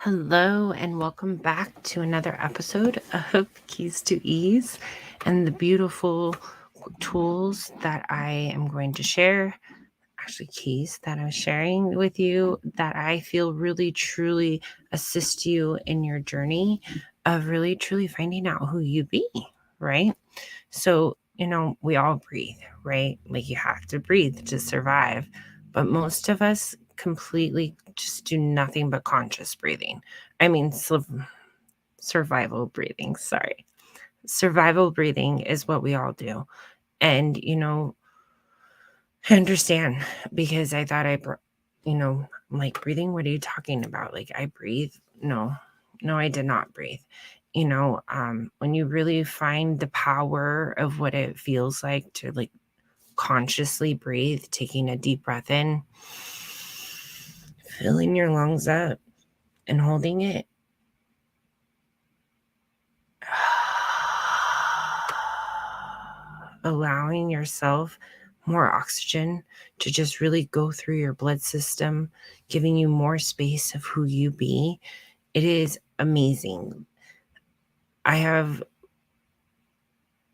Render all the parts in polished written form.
Hello, and welcome back to another episode of Keys to Ease and the beautiful tools that I am going to share. Actually, keys that I'm sharing with you that I feel really truly assist you in your journey of really truly finding out who you be, right? So, we all breathe, right? Like you have to breathe to survive. But most of us completely just do nothing but conscious breathing. I mean, survival breathing, sorry. Survival breathing is what we all do. And, I understand because I thought I'm like, breathing, what are you talking about? Like, I breathe? No, I did not breathe. When you really find the power of what it feels like to like consciously breathe, taking a deep breath in, filling your lungs up and holding it. Allowing yourself more oxygen to just really go through your blood system, giving you more space of who you be. It is amazing. I have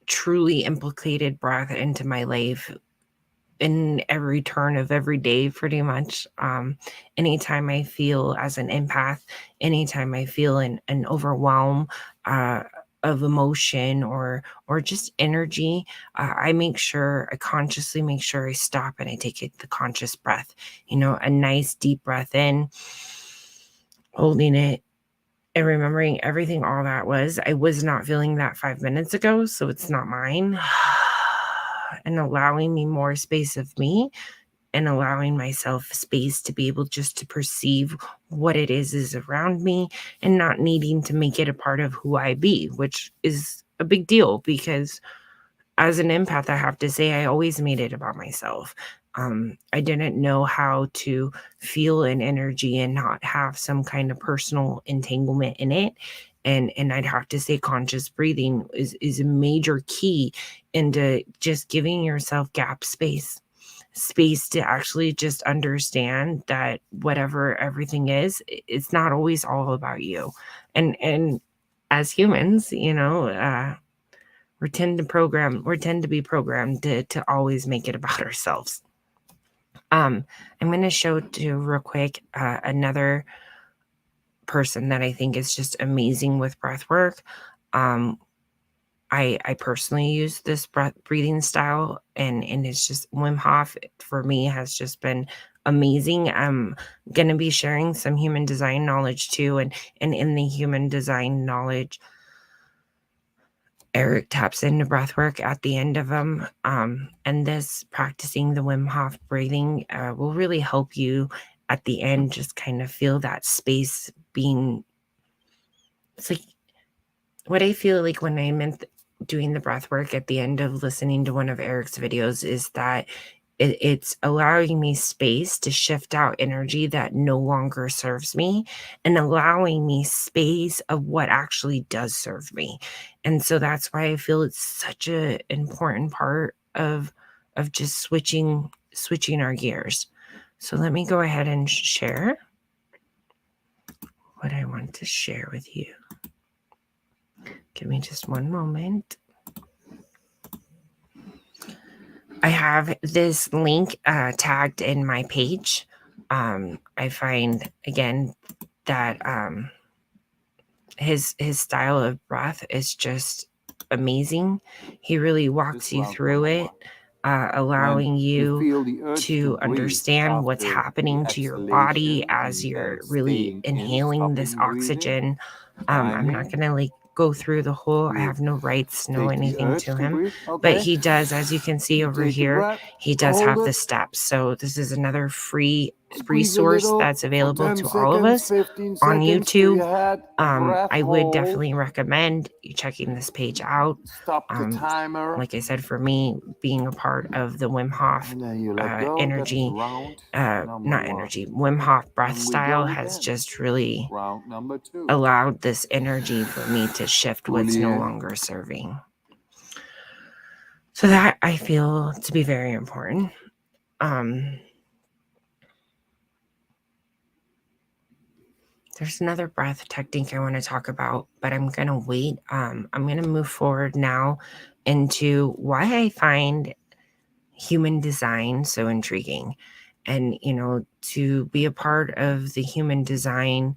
truly implicated breath into my life in every turn of every day, pretty much. Anytime I feel as an empath, anytime I feel an overwhelm uh, of emotion or just energy, I consciously make sure I stop and I take the conscious breath. A nice deep breath in, holding it, and remembering everything all that was. I was not feeling that 5 minutes ago, so it's not mine. And allowing me more space of me and allowing myself space to be able just to perceive what it is around me and not needing to make it a part of who I be, which is a big deal because as an empath, I have to say I always made it about myself. I didn't know how to feel an energy and not have some kind of personal entanglement in it. And I'd have to say conscious breathing is a major key into just giving yourself gap space to actually just understand that whatever everything is, it's not always all about you. And as humans, we tend to be programmed to always make it about ourselves. I'm going to show to real quick another person that I think is just amazing with breath work. I personally use this breathing style, and it's just Wim Hof for me has just been amazing. I'm going to be sharing some human design knowledge too, and in the human design knowledge, Eric taps into breath work at the end of them. And this practicing the Wim Hof breathing will really help you at the end just kind of feel that space being. It's like what I feel like when I meant doing the breath work at the end of listening to one of Eric's videos is that it's allowing me space to shift out energy that no longer serves me and allowing me space of what actually does serve me. And so that's why I feel it's such an important part of just switching our gears. So let me go ahead and share what I want to share with you. Give me just one moment. I have this link tagged in my page. I find again that his style of breath is just amazing. He really walks you through it, allowing you to understand what's happening to your body as you're really inhaling this oxygen. I'm not going to like go through the whole, I have no rights, no anything to him, but he does, as you can see over here, he does have the steps. So this is another free resource that's available to all of us on YouTube. I would definitely recommend you checking this page out. Like I said, for me, being a part of the Wim Hof Wim Hof breath style has just really allowed this energy for me to shift what's no longer serving. So that I feel to be very important. There's another breath technique I want to talk about, but I'm going to wait. I'm going to move forward now into why I find human design so intriguing. And, to be a part of the human design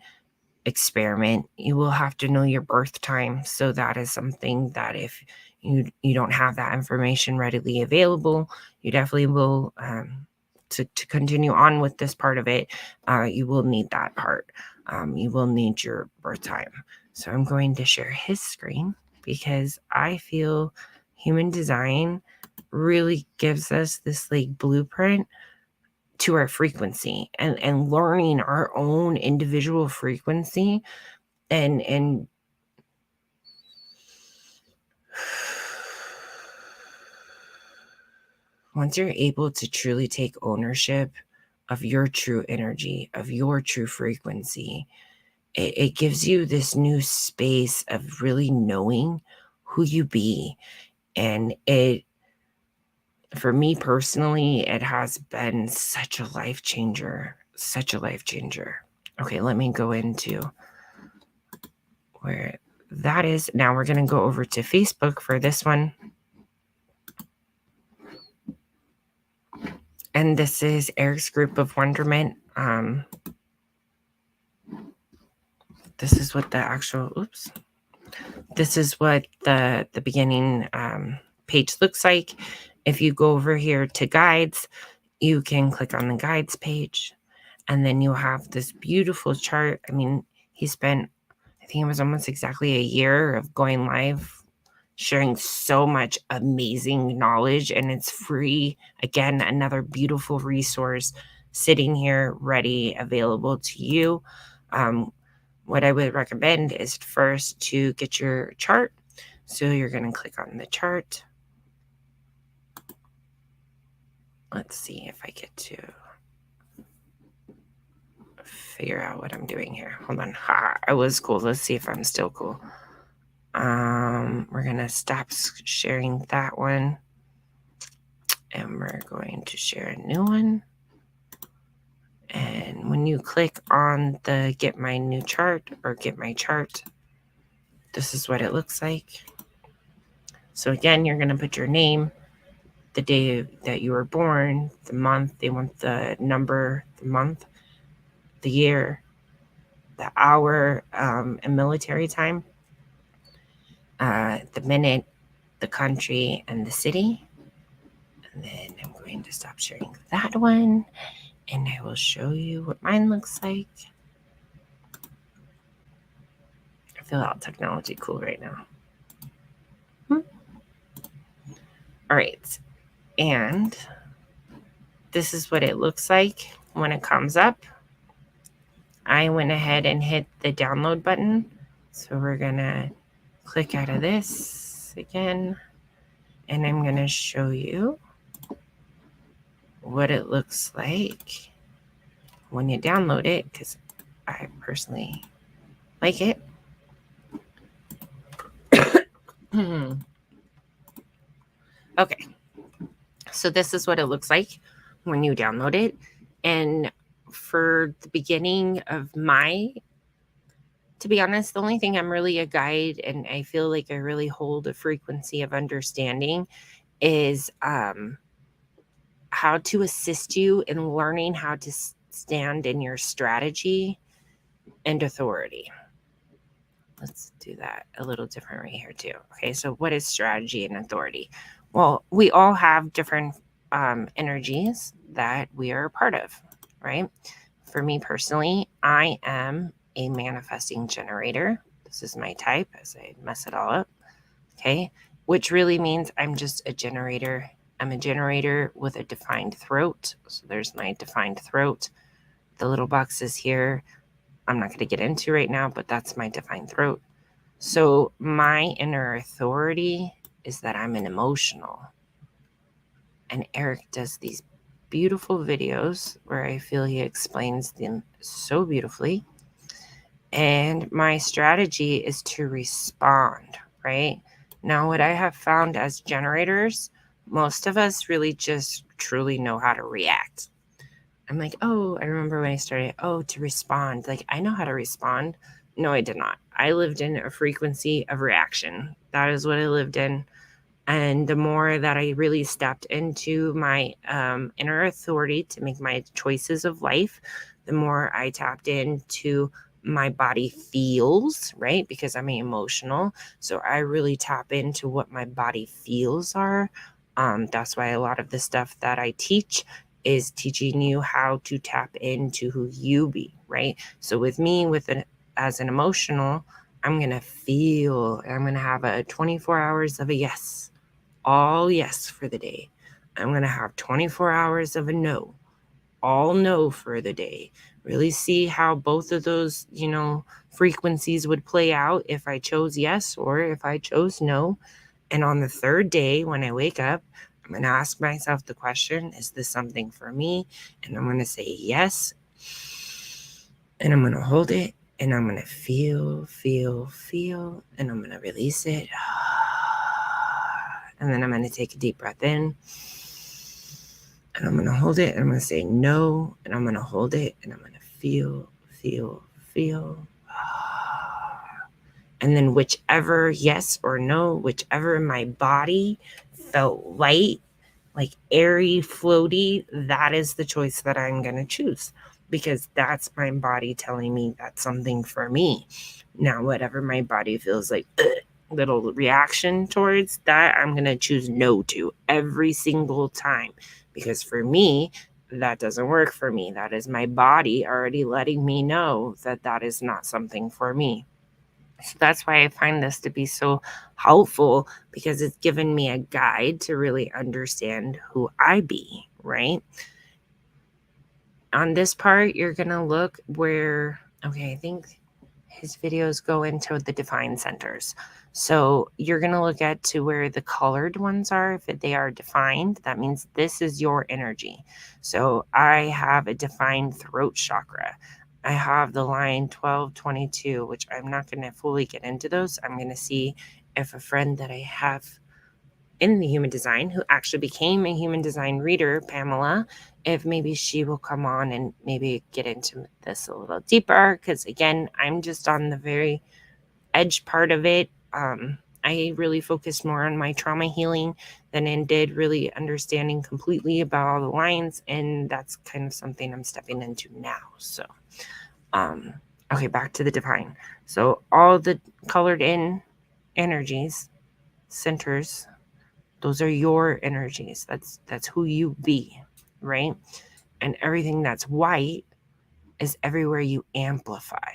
experiment, you will have to know your birth time. So that is something that if you don't have that information readily available, you definitely will, to continue on with this part of it, you will need that part. You will need your birth time. So I'm going to share his screen because I feel human design really gives us this like blueprint to our frequency, and learning our own individual frequency, and once you're able to truly take ownership of your true energy, of your true frequency, it gives you this new space of really knowing who you be. And for me personally, it has been such a life changer, such a life changer. Okay, let me go into where that is. Now we're going to go over to Facebook for this one. And this is Eric's Group of Wonderment. This is what this is what the beginning page looks like. If you go over here to guides, you can click on the guides page, and then you'll have this beautiful chart. I mean, he spent, I think it was almost exactly a year of going live, sharing so much amazing knowledge, and it's free. Again, another beautiful resource sitting here ready, available to you. What I would recommend is first to get your chart. So you're going to click on the chart. Let's see if I get to figure out what I'm doing here. Hold on. I was cool. Let's see if I'm still cool. We're going to stop sharing that one. And we're going to share a new one. And when you click on the get my new chart or get my chart, this is what it looks like. So again, you're going to put your name, the day that you were born, the month, they want the number, the month, the year, the hour, and military time, the minute, the country, and the city. And then I'm going to stop sharing that one, and I will show you what mine looks like. I feel all technology cool right now. All right. And this is what it looks like when it comes up. I went ahead and hit the download button. So we're going to click out of this again. And I'm going to show you what it looks like when you download it, because I personally like it. Okay. So this is what it looks like when you download it. And for the beginning of to be honest, the only thing I'm really a guide, and I feel like I really hold a frequency of understanding, is how to assist you in learning how to stand in your strategy and authority. Let's do that a little different right here too. Okay, so what is strategy and authority? Well, we all have different energies that we are a part of, right? For me personally, I am a manifesting generator. This is my type as I mess it all up. Okay, which really means I'm just a generator. I'm a generator with a defined throat. So there's my defined throat. The little boxes here, I'm not going to get into right now, but that's my defined throat. So my inner authority is that I'm an emotional. And Eric does these beautiful videos where I feel he explains them so beautifully. And my strategy is to respond, right? Now, what I have found as generators, most of us really just truly know how to react. I'm like, oh, I remember when I started, oh, to respond. Like, I know how to respond. No, I did not. I lived in a frequency of reaction. That is what I lived in. And the more that I really stepped into my inner authority to make my choices of life, the more I tapped into my body feels, right? Because I'm emotional. So I really tap into what my body feels are. That's why a lot of the stuff that I teach is teaching you how to tap into who you be, right? So with me, as an emotional, I'm going to feel, I'm going to have a 24 hours of a yes, all yes for the day. I'm going to have 24 hours of a no, all no for the day. Really see how both of those, frequencies would play out if I chose yes or if I chose no. And on the third day, when I wake up, I'm going to ask myself the question, is this something for me? And I'm going to say yes. And I'm going to hold it and I'm going to feel, and I'm going to release it. And then I'm going to take a deep breath in and I'm going to hold it and I'm going to say no, and I'm going to hold it and I'm going to feel. And then whichever yes or no, whichever my body felt light, like airy, floaty, that is the choice that I'm going to choose, because that's my body telling me that's something for me. Now, whatever my body feels like, little reaction towards that, I'm going to choose no to every single time, because for me, that doesn't work for me. That is my body already letting me know that that is not something for me. So that's why I find this to be so helpful, because it's given me a guide to really understand who I be, right? On this part, you're going to look where, okay, I think his videos go into the defined centers. So you're going to look at to where the colored ones are. If they are defined, that means this is your energy. So I have a defined throat chakra. I have the line 1222, which I'm not going to fully get into those. I'm going to see if a friend that I have in the human design who actually became a human design reader, Pamela, if maybe she will come on and maybe get into this a little deeper. Because again, I'm just on the very edge part of it. I really focused more on my trauma healing than I did really understanding completely about all the lines. And that's kind of something I'm stepping into now. So, okay, back to the divine. So all the colored in energies, centers, those are your energies. That's who you be, right? And everything that's white is everywhere you amplify.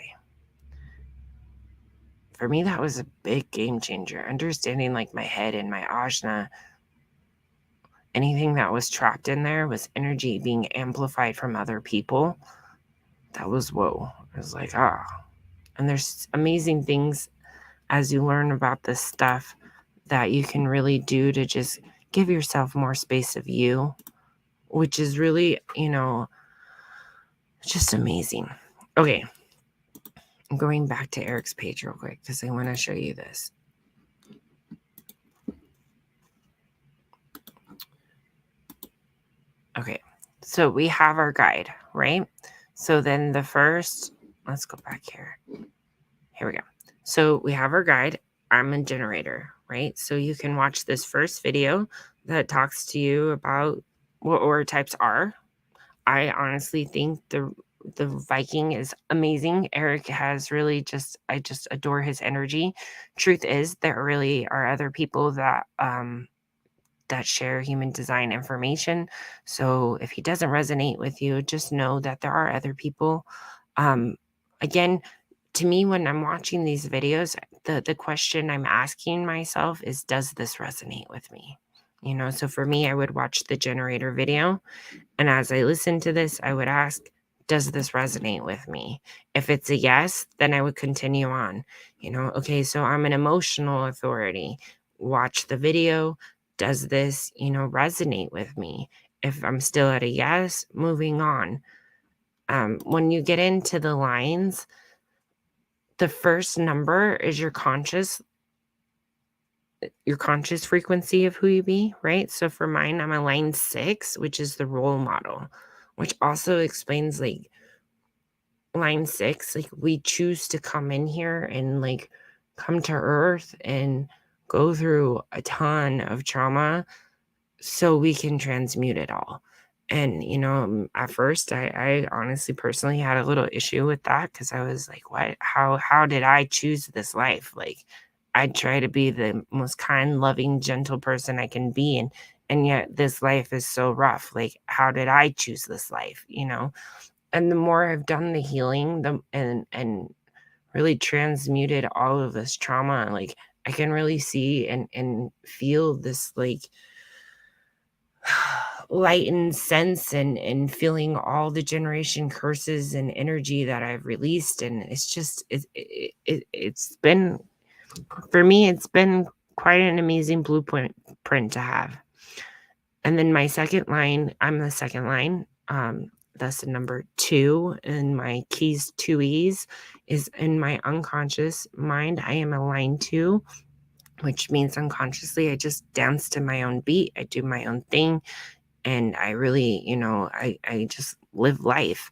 For me, that was a big game changer. Understanding like my head and my ajna, anything that was trapped in there was energy being amplified from other people. That was whoa. I was like, And there's amazing things as you learn about this stuff that you can really do to just give yourself more space of you, which is really, just amazing. Okay. I'm going back to Eric's page real quick because I want to show you this. Okay. So we have our guide, right? So then let's go back here. Here we go. So we have our guide. I'm a generator, right? So you can watch this first video that talks to you about what aura types are. I honestly think the Viking is amazing. Eric has really I just adore his energy. Truth is, there really are other people that share human design information. So if he doesn't resonate with you, just know that there are other people. Again, to me, when I'm watching these videos, the question I'm asking myself is, does this resonate with me? So for me, I would watch the generator video. And as I listen to this, I would ask, does this resonate with me? If it's a yes, then I would continue on. Okay, so I'm an emotional authority. Watch the video. Does this, resonate with me? If I'm still at a yes, moving on. When you get into the lines, the first number is your conscious frequency of who you be, right? So for mine, I'm a line 6, which is the role model. which also explains like line 6, like we choose to come in here and like come to earth and go through a ton of trauma so we can transmute it all. And, at first I honestly personally had a little issue with that because I was like, what, how did I choose this life? Like I try to be the most kind, loving, gentle person I can be. And yet this life is so rough. Like, how did I choose this life? And the more I've done the healing, and really transmuted all of this trauma, like I can really see and feel this like lightened sense and feeling all the generation curses and energy that I've released. And it's just it's been, for me, it's been quite an amazing blueprint print to have. And then my second line, I'm the second line. That's the number 2 in my keys 2Es is in my unconscious mind. I am a line 2, which means unconsciously I just dance to my own beat. I do my own thing. And I really, I just live life.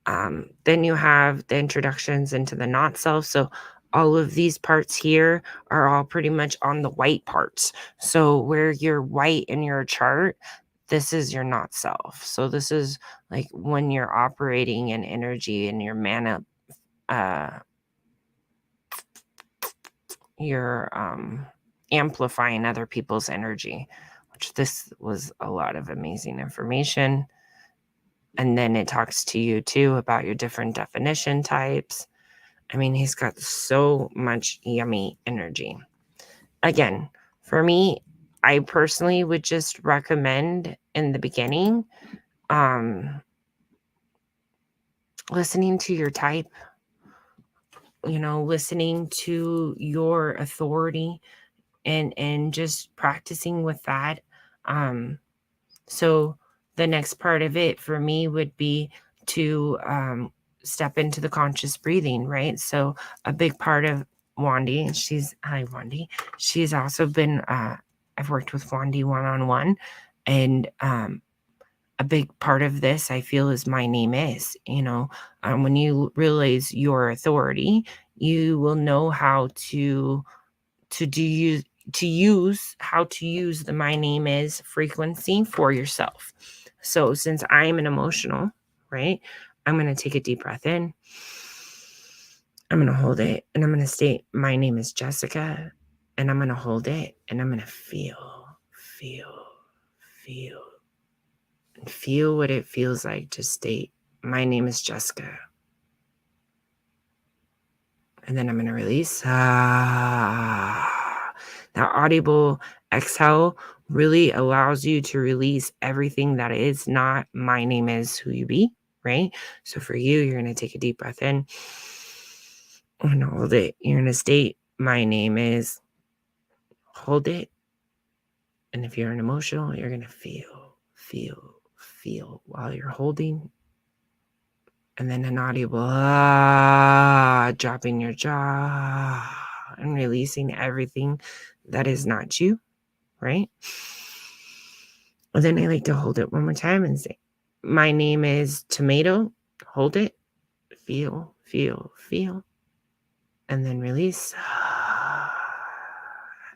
Then you have the introductions into the not self. So all of these parts here are all pretty much on the white parts. So where you're white in your chart, this is your not self. So this is like when you're operating in energy and your mana, you're amplifying other people's energy, which this was a lot of amazing information. And then it talks to you too about your different definition types. I mean, he's got so much yummy energy. Again, for me, I personally would just recommend in the beginning, listening to your type, listening to your authority and just practicing with that. So the next part of it for me would be to step into the conscious breathing, right? So a big part of Wandy, hi Wandy, she's also been, I've worked with Wandy one-on-one, and a big part of this I feel is my name is, when you realize your authority, you will know how to do you to use how to use the my name is frequency for yourself. So since I'm an emotional, right? I'm going to take a deep breath in. I'm going to hold it and I'm going to state my name is Jessica, and I'm going to hold it and I'm going to feel and feel what it feels like to state my name is Jessica. And then I'm going to release. That audible exhale really allows you to release everything that is not my name is who you be, right? So for you, you're going to take a deep breath in and hold it. You're going to state my name is, hold it. And if you're an emotional, you're going to feel while you're holding. And then an audible dropping your jaw and releasing everything that is not you, right? And then I like to hold it one more time and say, my name is Tomato. Hold it. Feel. And then release.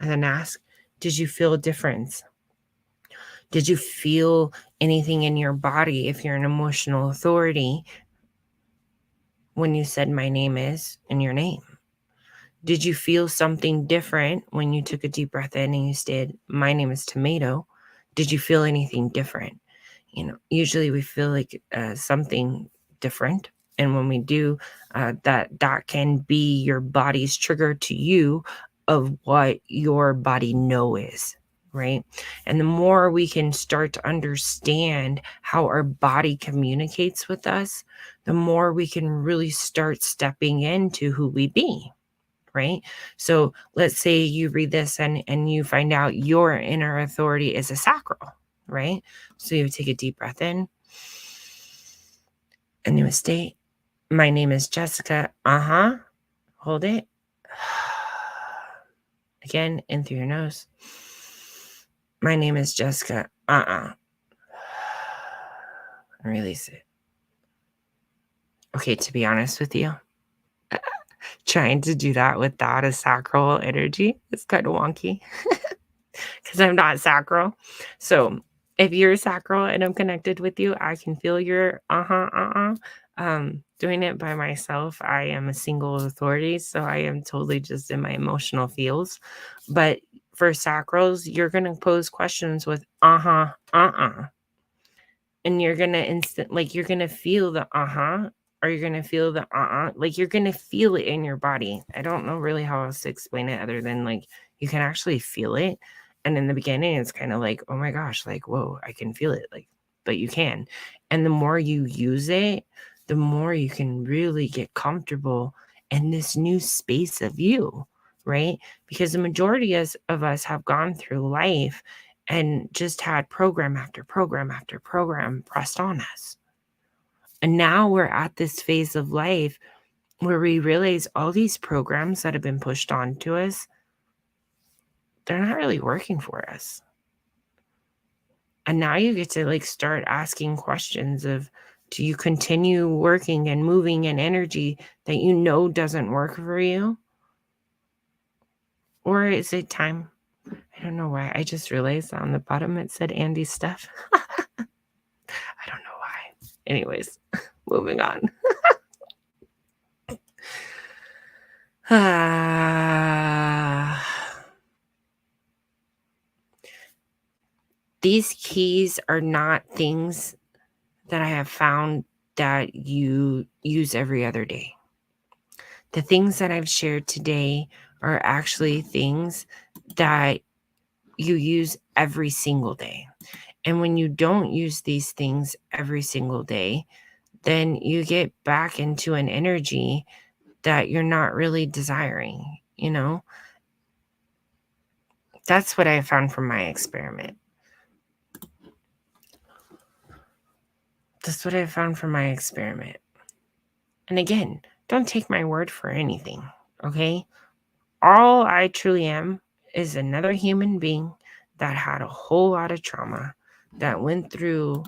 And then ask, did you feel a difference? Did you feel anything in your body if you're an emotional authority when you said my name is in your name? Did you feel something different when you took a deep breath in and you said, my name is Tomato? Did you feel anything different? Usually we feel like something different. And when we do, that can be your body's trigger to you of what your body is, right? And the more we can start to understand how our body communicates with us, the more we can really start stepping into who we be. Right? So let's say you read this and you find out your inner authority is a sacral, right? So you take a deep breath in and you state, my name is Jessica. Hold it. Again, in through your nose. My name is Jessica. and release it. Okay, to be honest with you, trying to do that without a sacral energy is kind of wonky because I'm not sacral. So if you're sacral and I'm connected with you, I can feel your doing it by myself, I am a single authority, so I am totally just in my emotional feels. But for sacrals, you're gonna pose questions with and you're gonna you're gonna feel the or you're gonna feel the like you're gonna feel it in your body. I don't know really how else to explain it other than like you can actually feel it. And in the beginning, it's kind of like, oh my gosh, like, whoa, I can feel it. Like, but you can. And the more you use it, the more you can really get comfortable in this new space of you, right? Because the majority of us have gone through life and just had program after program after program pressed on us. And now we're at this phase of life where we realize all these programs that have been pushed on to us, they're not really working for us. And now you get to like start asking questions of, do you continue working and moving in energy that you know doesn't work for you? Or is it time? I don't know why. I just realized on the bottom it said Andy stuff. I don't know why. Anyways, moving on. These keys are not things that I have found that you use every other day. The things that I've shared today are actually things that you use every single day. And when you don't use these things every single day, then you get back into an energy that you're not really desiring, you know? That's what I found from my experiment. That's what I found from my experiment. And again, don't take my word for anything, okay? All I truly am is another human being that had a whole lot of trauma, that went through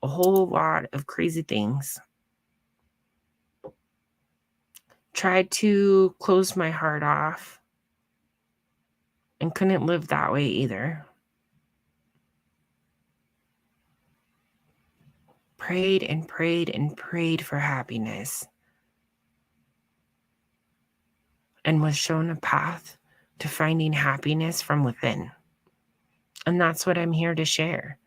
a whole lot of crazy things. Tried to close my heart off and couldn't live that way either. Prayed and prayed and prayed for happiness and was shown a path to finding happiness from within. And that's what I'm here to share.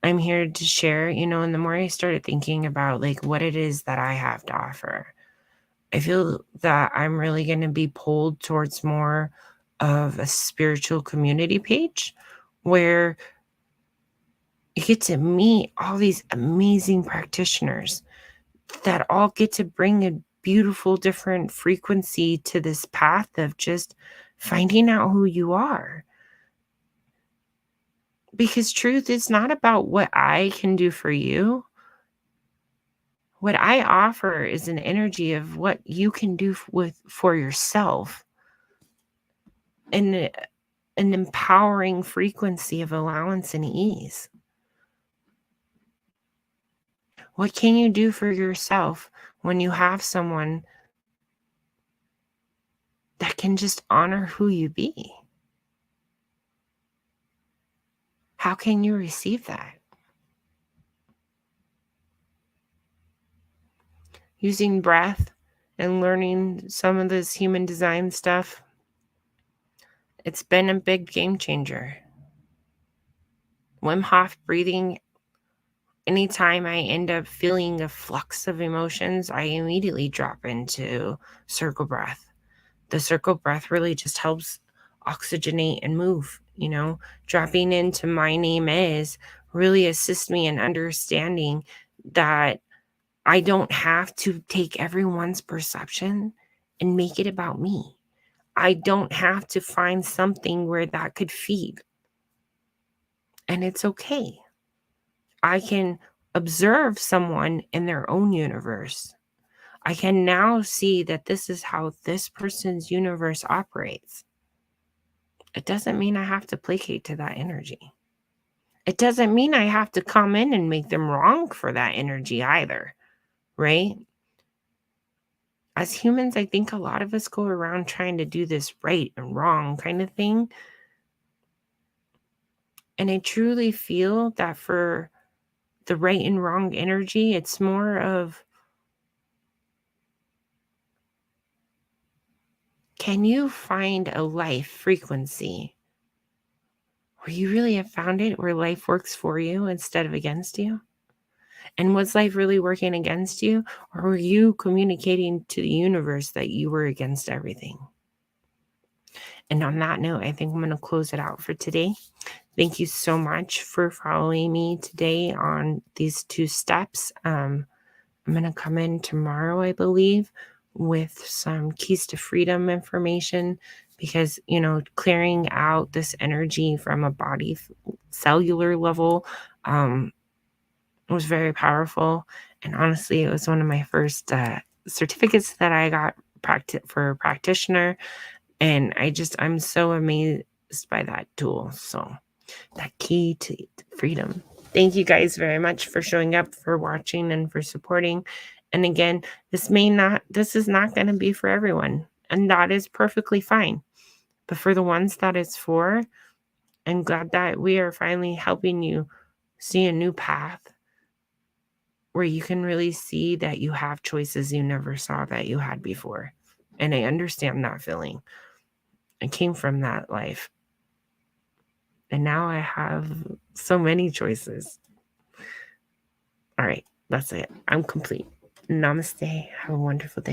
I'm here to share, and the more I started thinking about like what it is that I have to offer, I feel that I'm really going to be pulled towards more of a spiritual community page where you get to meet all these amazing practitioners that all get to bring a beautiful different frequency to this path of just finding out who you are. Because truth is not about what I can do for you. What I offer is an energy of what you can do for yourself, and an empowering frequency of allowance and ease. What can you do for yourself when you have someone that can just honor who you be? How can you receive that? Using breath and learning some of this human design stuff, it's been a big game changer. Wim Hof breathing, anytime I end up feeling a flux of emotions, I immediately drop into circle breath. The circle breath really just helps oxygenate and move, dropping into my name is really assists me in understanding that I don't have to take everyone's perception and make it about me. I don't have to find something where that could feed. And it's okay. I can observe someone in their own universe. I can now see that this is how this person's universe operates. It doesn't mean I have to placate to that energy. It doesn't mean I have to come in and make them wrong for that energy either, right? As humans, I think a lot of us go around trying to do this right and wrong kind of thing. And I truly feel that for the right and wrong energy, it's more of, can you find a life frequency where you really have found it, where life works for you instead of against you? And was life really working against you? Or were you communicating to the universe that you were against everything? And on that note, I think I'm going to close it out for today. Thank you so much for following me today on these 2 steps. I'm going to come in tomorrow, I believe, with some keys to freedom information because, clearing out this energy from a body cellular level was very powerful. And honestly, it was one of my first certificates that I got for a practitioner. And I'm so amazed by that tool. So that key to freedom. Thank you guys very much for showing up, for watching, and for supporting. And again, this is not going to be for everyone. And that is perfectly fine. But for the ones that it's for, I'm glad that we are finally helping you see a new path where you can really see that you have choices you never saw that you had before. And I understand that feeling. I came from that life. And now I have so many choices. All right, that's it. I'm complete. Namaste. Have a wonderful day.